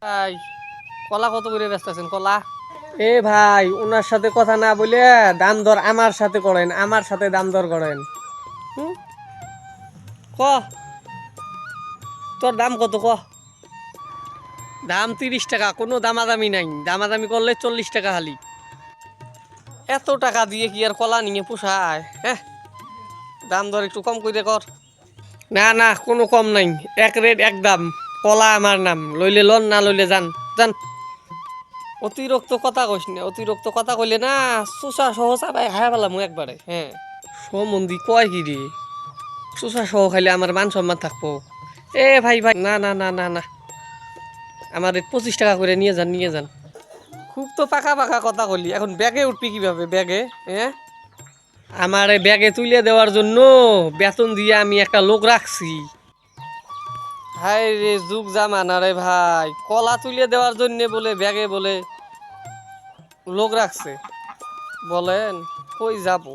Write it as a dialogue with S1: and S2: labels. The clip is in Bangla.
S1: ভাই কলা কত করে ব্যস্ত আছেন কলা? এ ভাই ওনার সাথে কথা না বলে দাম দর আমার সাথে করেন, আমার সাথে দাম দর করেন। হুম, ক তোর দাম কত ক? দাম 30 টাকা, কোনো দামাদামি নাই, দামাদামি করলে 40 টাকা খালি। এত টাকা দিয়ে কি আর কলা নিয়ে পোষায়? হ্যাঁ, দাম দর একটু কম করে কর। না না, কোনো কম নাই, এক রেট এক দাম। কলা আমার নাম, লইলে লন, না লইলে যান যান। অতিরিক্ত কথা কইস না, অতিরিক্ত কথা কইলে না চুষা সহ চাবাই খাই পেলাম একবারে। হ্যাঁ, সম্বন্ধি কয় কি রে, চুষা সহ খাইলে আমার মান সম্মান থাকবো? এ ভাই ভাই, না না না না না, আমার 25 টাকা করে নিয়ে যান, নিয়ে যান। খুব তো পাকা পাকা কথা কইলি, এখন ব্যাগে উঠবি কিভাবে ব্যাগে? হ্যাঁ, আমার এই ব্যাগে তুলে দেওয়ার জন্য বেতন দিয়ে আমি একটা লোক রাখছি। হাই রে যুগ জামানা রে ভাই, কলা তুলে দেওয়ার জন্য বলে ব্যাগে বলে লোক রাখছে। বলেন কই যাব?